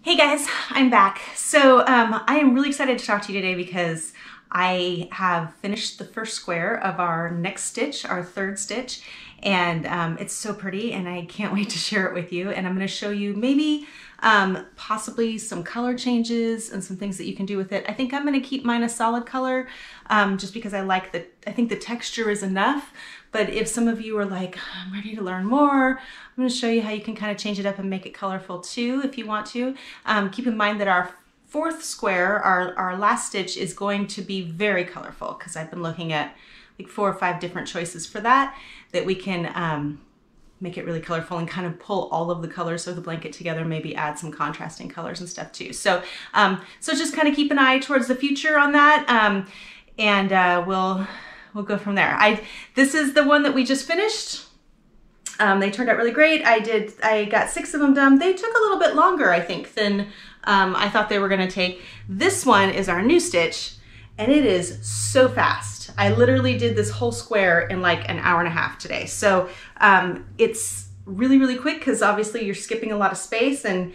Hey guys, I'm back. So I am really excited to talk to you today because I have finished the first square of our next stitch, our third stitch, and it's so pretty and I can't wait to share it with you. And I'm going to show you maybe possibly some color changes and some things that you can do with it. I think I'm going to keep mine a solid color just because I think the texture is enough. But if some of you are like, I'm ready to learn more, I'm going to show you how you can kind of change it up and make it colorful too if you want to. Keep in mind that our fourth square, our last stitch, is going to be very colorful because I've been looking at like 4 or 5 different choices for that we can make it really colorful and kind of pull all of the colors of the blanket together, maybe add some contrasting colors and stuff too. So, so just kind of keep an eye towards the future on that, and we'll go from there. This is the one that we just finished. They turned out really great. I got 6 of them done. They took a little bit longer, I think, than I thought they were gonna take. This one is our new stitch, and it is so fast. I literally did this whole square in like an hour and a half today. So it's really, really quick because obviously you're skipping a lot of space, and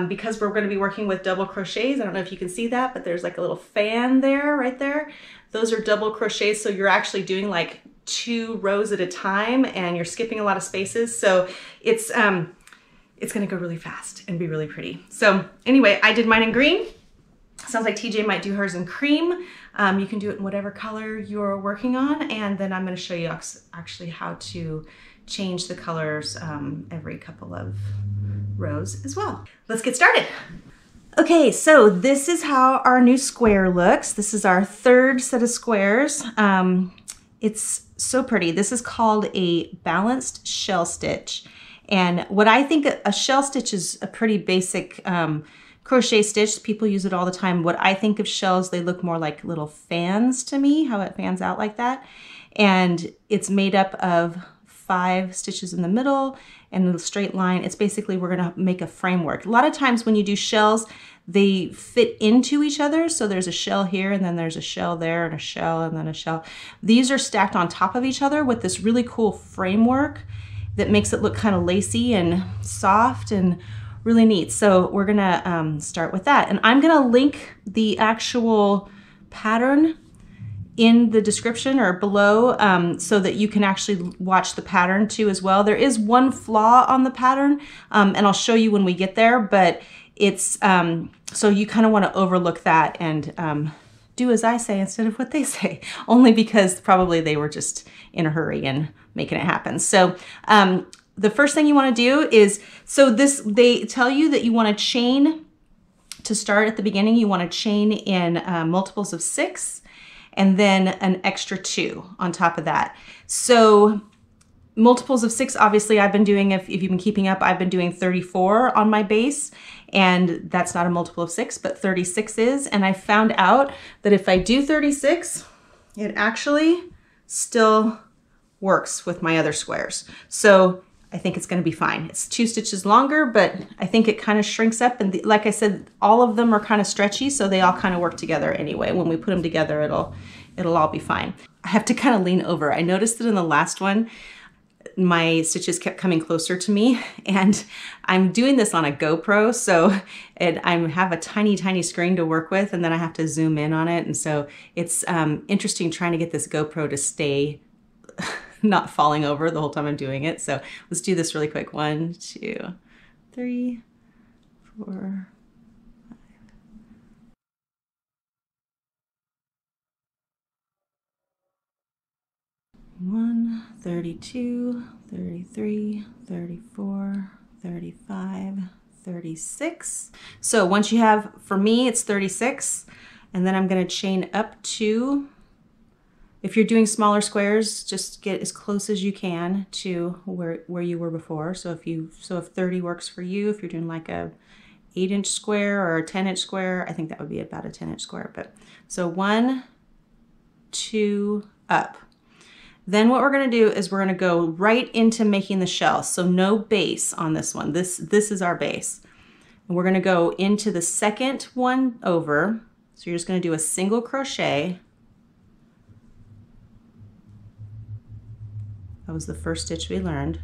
because we're gonna be working with double crochets, I don't know if you can see that, but there's like a little fan there, right there. Those are double crochets, so you're actually doing like 2 rows at a time and you're skipping a lot of spaces. So it's gonna go really fast and be really pretty. So anyway, I did mine in green. Sounds like TJ might do hers in cream. You can do it in whatever color you're working on. And then I'm gonna show you actually how to change the colors every couple of rows as well. Let's get started. Okay, so this is how our new square looks. This is our third set of squares. It's so pretty. This is called a balanced shell stitch. And what I think a shell stitch is a pretty basic crochet stitch. People use it all the time. What I think of shells, they look more like little fans to me, how it fans out like that. And it's made up of 5 stitches in the middle and a straight line. It's basically, we're gonna make a framework. A lot of times when you do shells, they fit into each other. So there's a shell here, and then there's a shell there, and a shell, and then a shell. These are stacked on top of each other with this really cool framework that makes it look kind of lacy and soft and really neat. So we're gonna start with that. And I'm gonna link the actual pattern in the description or below so that you can actually watch the pattern too as well. There is one flaw on the pattern, and I'll show you when we get there, but it's, so you kind of want to overlook that and do as I say instead of what they say, only because probably they were just in a hurry and making it happen. So the first thing you want to do is, so they tell you that you want to chain to start at the beginning. You want to chain in multiples of 6 and then an extra 2 on top of that. So multiples of 6, obviously I've been doing, if you've been keeping up, I've been doing 34 on my base, and that's not a multiple of 6, but 36 is. And I found out that if I do 36, it actually still works with my other squares. So I think it's gonna be fine. It's 2 stitches longer, but I think it kind of shrinks up. And like I said, all of them are kind of stretchy, so they all kind of work together anyway. When we put them together, it'll all be fine. I have to kind of lean over. I noticed that in the last one, my stitches kept coming closer to me, and I'm doing this on a GoPro, so I have a tiny, tiny screen to work with, and then I have to zoom in on it. And so it's interesting trying to get this GoPro to stay not falling over the whole time I'm doing it. So let's do this really quick. 1, 2, 3, 4, 1, 32, 33, 34, 35, 36. So once you have, for me, it's 36, and then I'm gonna chain up to, if you're doing smaller squares, just get as close as you can to where you were before. So if 30 works for you, if you're doing like a 8-inch square or a 10-inch square, I think that would be about a 10-inch square. But so 1, 2, up. Then what we're gonna do is we're gonna go right into making the shell. So no base on this one. This is our base. And we're gonna go into the second one over. So you're just gonna do a single crochet. That was the first stitch we learned.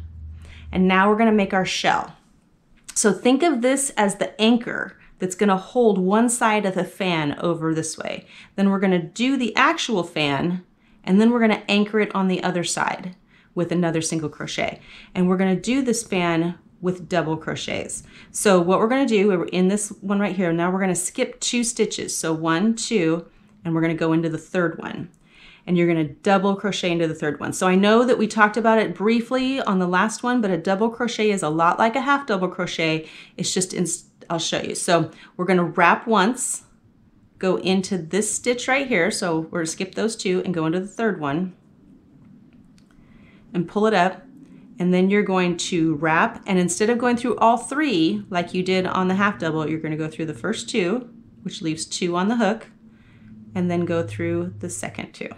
And now we're gonna make our shell. So think of this as the anchor that's gonna hold one side of the fan over this way. Then we're gonna do the actual fan, and then we're gonna anchor it on the other side with another single crochet. And we're gonna do this fan with double crochets. So what we're gonna do, we're in this one right here, now we're gonna skip 2 stitches. So 1, 2, and we're gonna go into the third one. And you're gonna double crochet into the third one. So I know that we talked about it briefly on the last one, but a double crochet is a lot like a half double crochet. It's just, I'll show you. So we're gonna wrap once, go into this stitch right here. So we're gonna skip those 2 and go into the third one and pull it up. And then you're going to wrap, and instead of going through all 3 like you did on the half double, you're gonna go through the first 2, which leaves 2 on the hook, and then go through the second 2.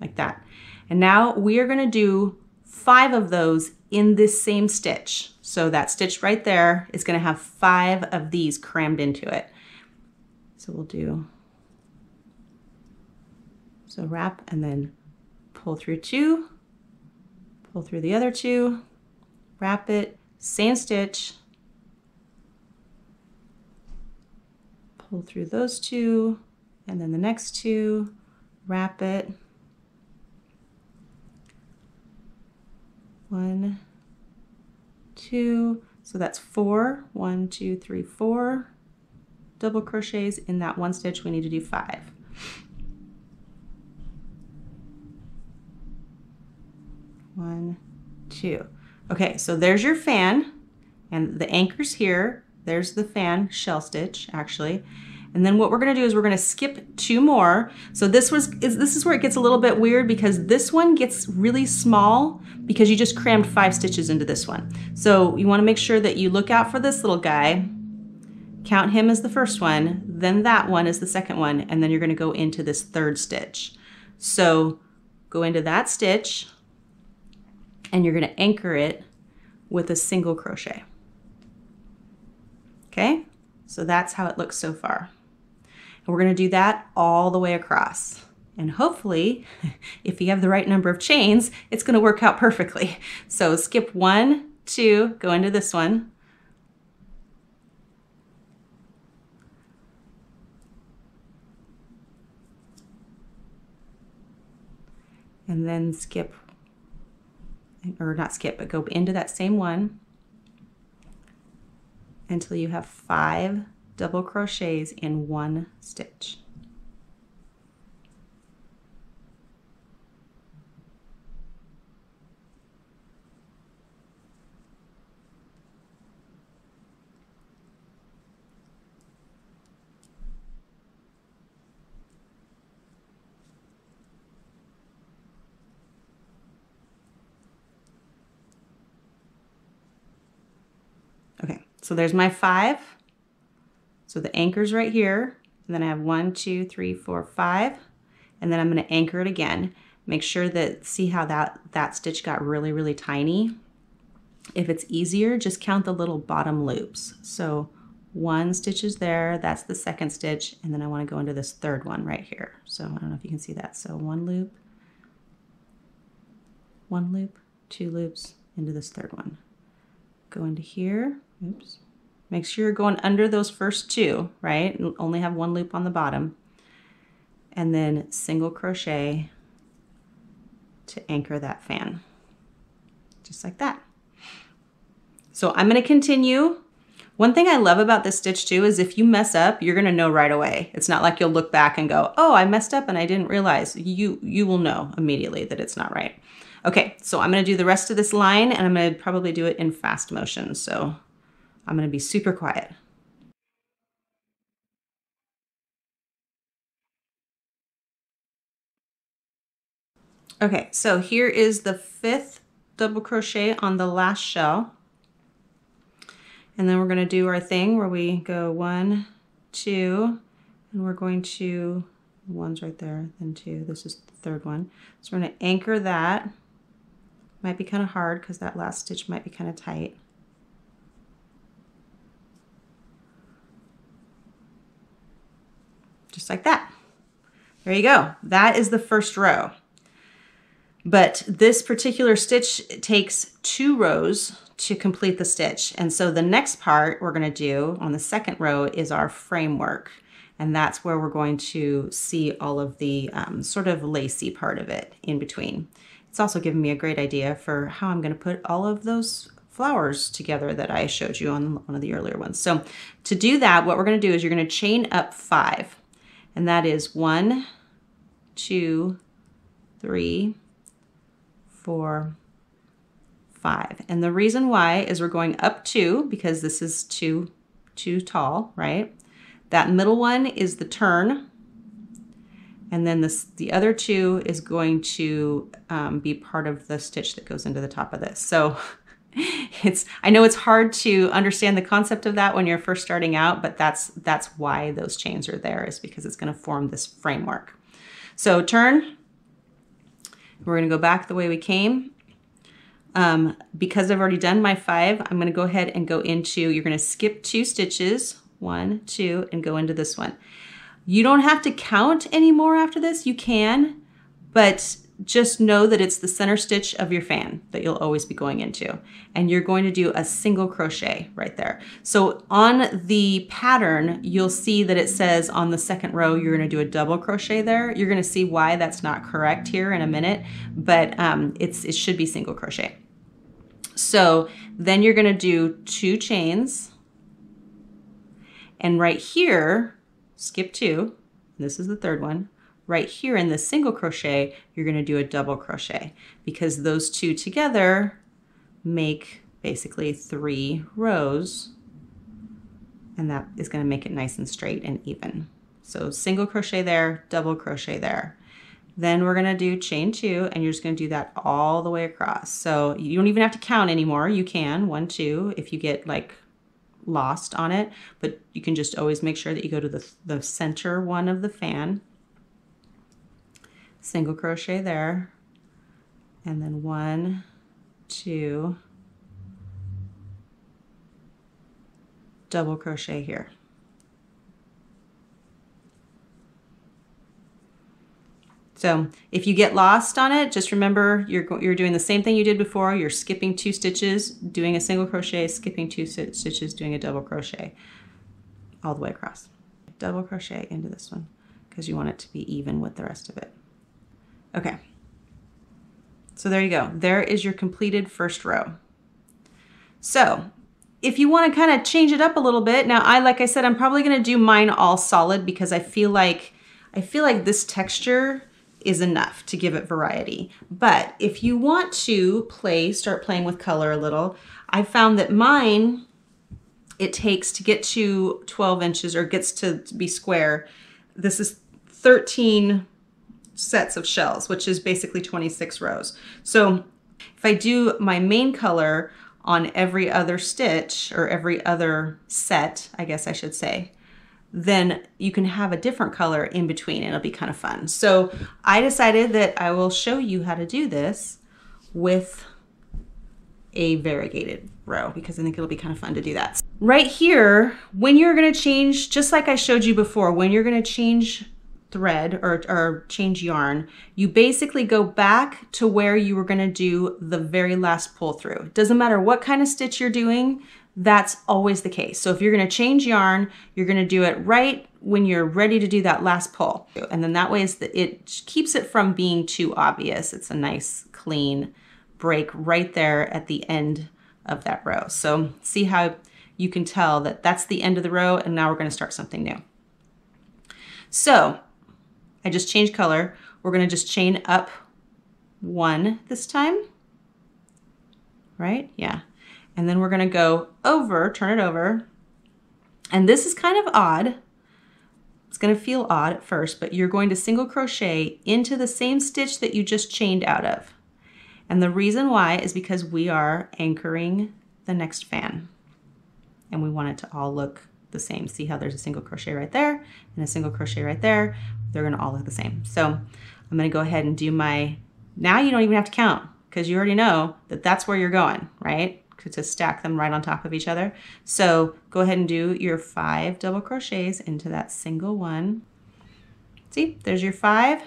Like that. And now we are gonna do 5 of those in this same stitch. So that stitch right there is gonna have 5 of these crammed into it. So we'll do, so wrap and then pull through 2, pull through the other 2, wrap it, same stitch, pull through those 2, and then the next 2, wrap it, 1, 2, so that's 4, 1, 2, 3, 4 double crochets in that one stitch. We need to do 5. One, 2. Okay, so there's your fan, and the anchor's here. There's the fan shell stitch, actually. And then what we're gonna do is we're gonna skip 2 more. So this is where it gets a little bit weird, because this one gets really small because you just crammed 5 stitches into this one. So you wanna make sure that you look out for this little guy, count him as the first one, then that one is the second one, and then you're gonna go into this third stitch. So go into that stitch, and you're gonna anchor it with a single crochet. Okay, so that's how it looks so far. And we're gonna do that all the way across. And hopefully, if you have the right number of chains, it's gonna work out perfectly. So skip 1, 2, go into this one. And then skip, or not skip, but go into that same one until you have 5 double crochets in one stitch. Okay, so there's my 5. So the anchor's right here, and then I have 1, 2, 3, 4, 5, and then I'm gonna anchor it again. Make sure that, see how that stitch got really, really tiny? If it's easier, just count the little bottom loops. So 1 stitch is there, that's the second stitch, and then I wanna go into this third one right here. So I don't know if you can see that. So 1 loop, 2 loops, into this third one. Go into here, oops. Make sure you're going under those first 2, right? Only have 1 loop on the bottom. And then single crochet to anchor that fan. Just like that. So I'm gonna continue. One thing I love about this stitch too is if you mess up, you're gonna know right away. It's not like you'll look back and go, oh, I messed up and I didn't realize. You will know immediately that it's not right. Okay, so I'm gonna do the rest of this line, and I'm gonna probably do it in fast motion. So I'm gonna be super quiet. Okay, so here is the 5th double crochet on the last shell. And then we're gonna do our thing where we go 1, 2, and we're going to, 1's right there, then 2, this is the third one. So we're gonna anchor that. Might be kind of hard because that last stitch might be kind of tight. Just like that. There you go. That is the first row. But this particular stitch takes 2 rows to complete the stitch. And so the next part we're going to do on the second row is our framework. And that's where we're going to see all of the sort of lacy part of it in between. It's also given me a great idea for how I'm going to put all of those flowers together that I showed you on one of the earlier ones. So to do that, what we're going to do is you're going to chain up 5. And that is 1, 2, 3, 4, 5. And the reason why is we're going up 2 because this is too tall, right? That middle one is the turn. And then the other 2 is going to be part of the stitch that goes into the top of this. So I know it's hard to understand the concept of that when you're first starting out, but that's why those chains are there, is because it's going to form this framework. So turn. We're going to go back the way we came. Because I've already done my 5, I'm going to go ahead and go into, you're going to skip 2 stitches, 1, 2, and go into this one. You don't have to count anymore after this. You can, but just know that it's the center stitch of your fan that you'll always be going into. And you're going to do a single crochet right there. So on the pattern, you'll see that it says on the second row, you're going to do a double crochet there. You're going to see why that's not correct here in a minute, but it should be single crochet. So then you're going to do 2 chains. And right here, skip 2, this is the third one. Right here in the single crochet, you're going to do a double crochet because those 2 together make basically 3 rows, and that is going to make it nice and straight and even. So single crochet there, double crochet there. Then we're going to do chain 2, and you're just going to do that all the way across. So you don't even have to count anymore. You can 1, 2 if you get like lost on it, but you can just always make sure that you go to the center one of the fan. Single crochet there, and then 1, 2, double crochet here. So if you get lost on it, just remember you're doing the same thing you did before. You're skipping 2 stitches, doing a single crochet, skipping 2 stitches, doing a double crochet all the way across. Double crochet into this one because you want it to be even with the rest of it. Okay, so there you go. There is your completed first row. So if you want to kind of change it up a little bit, now like I said, I'm probably going to do mine all solid because I feel like this texture is enough to give it variety. But if you want to start playing with color a little, I found that mine, it takes to get to 12 inches or gets to be square. This is 13 sets of shells, which is basically 26 rows. So if I do my main color on every other stitch or every other set, I guess I should say, then you can have a different color in between. It'll be kind of fun. So I decided that I will show you how to do this with a variegated row because I think it'll be kind of fun to do that. Right here, when you're going to change, just like I showed you before, when you're going to change thread or change yarn, you basically go back to where you were going to do the very last pull through. It doesn't matter what kind of stitch you're doing, that's always the case. So if you're going to change yarn, you're going to do it right when you're ready to do that last pull. And then that way it keeps it from being too obvious. It's a nice clean break right there at the end of that row. So see how you can tell that that's the end of the row, and now we're going to start something new. So I just changed color. We're going to just chain up 1 this time, right? Yeah. And then we're going to go over, turn it over. And this is kind of odd. It's going to feel odd at first, but you're going to single crochet into the same stitch that you just chained out of. And the reason why is because we are anchoring the next fan. And we want it to all look the same. See how there's a single crochet right there and a single crochet right there. They're going to all look the same. So I'm going to go ahead and do my, now you don't even have to count because you already know that that's where you're going, right? To stack them right on top of each other. So go ahead and do your 5 double crochets into that single one. See, there's your 5.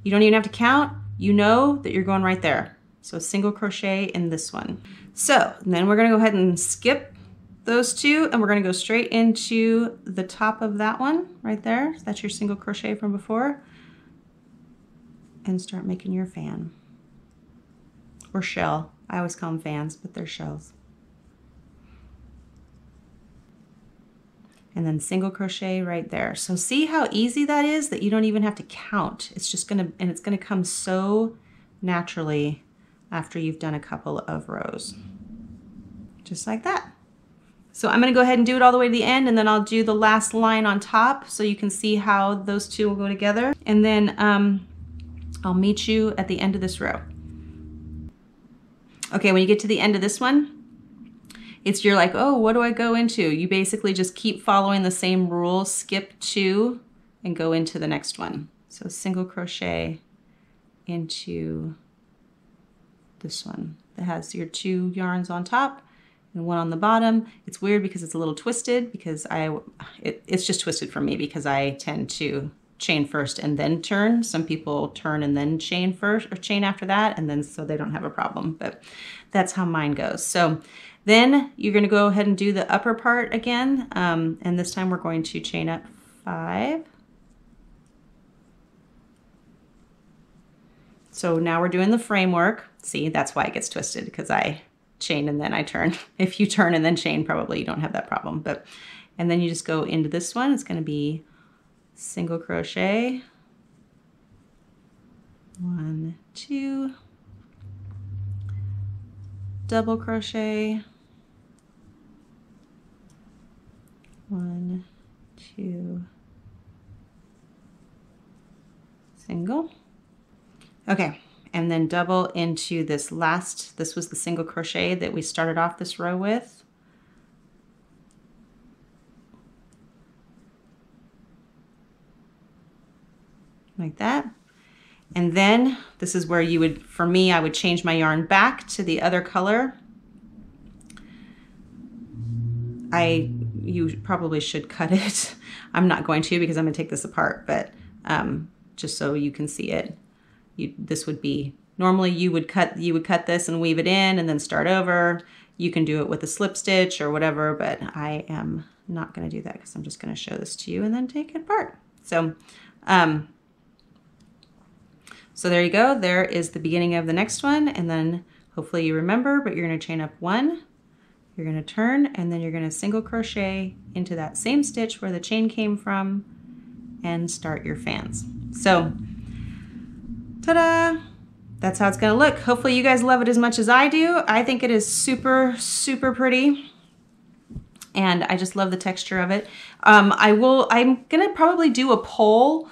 You don't even have to count. you know that you're going right there. So single crochet in this one. So then we're gonna go ahead and skip those two, and we're gonna go straight into the top of that one right there. That's your single crochet from before. And start making your fan. Or shell. I always call them fans, but they're shells. And then single crochet right there. So see how easy that is, that you don't even have to count. It's just gonna, and it's gonna come so naturally after you've done a couple of rows. Just like that. So I'm gonna go ahead and do it all the way to the end, and then I'll do the last line on top so you can see how those two will go together. And then I'll meet you at the end of this row. Okay, when you get to the end of this one, you're like, oh, what do I go into? You basically just keep following the same rules, skip 2 and go into the next one. So single crochet into this one that has your 2 yarns on top and 1 on the bottom. It's weird because it's a little twisted, because it's just twisted for me because I tend to chain first and then turn. Some people turn and then chain first, or chain after that, and then so they don't have a problem, but that's how mine goes. So then you're going to go ahead and do the upper part again, and this time we're going to chain up 5. So now we're doing the framework. See, that's why it gets twisted, because I chain and then I turn. If you turn and then chain, probably you don't have that problem. But and then you just go into this one. It's going to be single crochet, 1, 2, double crochet, 1, 2, single. Okay, and then double into this last, this was the single crochet that we started off this row with. Like that. And then this is where you would, for me, I would change my yarn back to the other color. You probably should cut it. I'm not going to, because I'm gonna take this apart, but just so you can see it. This would be, normally you would cut this and weave it in and then start over. You can do it with a slip stitch or whatever, but I am not gonna do that because I'm just gonna show this to you and then take it apart. So, so there you go. There is the beginning of the next one, and then hopefully you remember, but you're gonna chain up 1, you're gonna turn, and then you're gonna single crochet into that same stitch where the chain came from and start your fans. So, ta-da! That's how it's gonna look. Hopefully you guys love it as much as I do. I think it is super, super pretty. And I just love the texture of it. I'm gonna probably do a poll,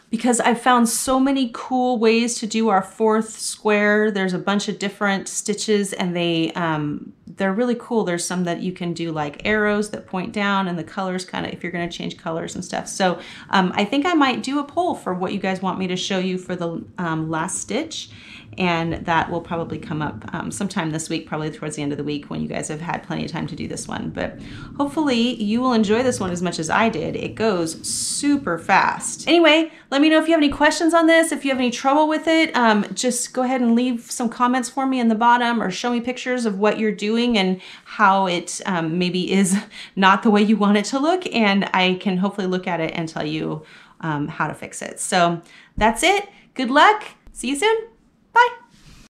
because I've found so many cool ways to do our 4th square. There's a bunch of different stitches, and they're really cool. There's some that you can do like arrows that point down, and the colors kind of, if you're gonna change colors and stuff. So I think I might do a poll for what you guys want me to show you for the last stitch, and that will probably come up sometime this week, probably towards the end of the week when you guys have had plenty of time to do this one. But hopefully you will enjoy this one as much as I did. It goes super fast. Anyway, let me know if you have any questions on this. If you have any trouble with it, just go ahead and leave some comments for me in the bottom, or show me pictures of what you're doing and how it maybe is not the way you want it to look, and I can hopefully look at it and tell you how to fix it. So that's it. Good luck. See you soon. Bye.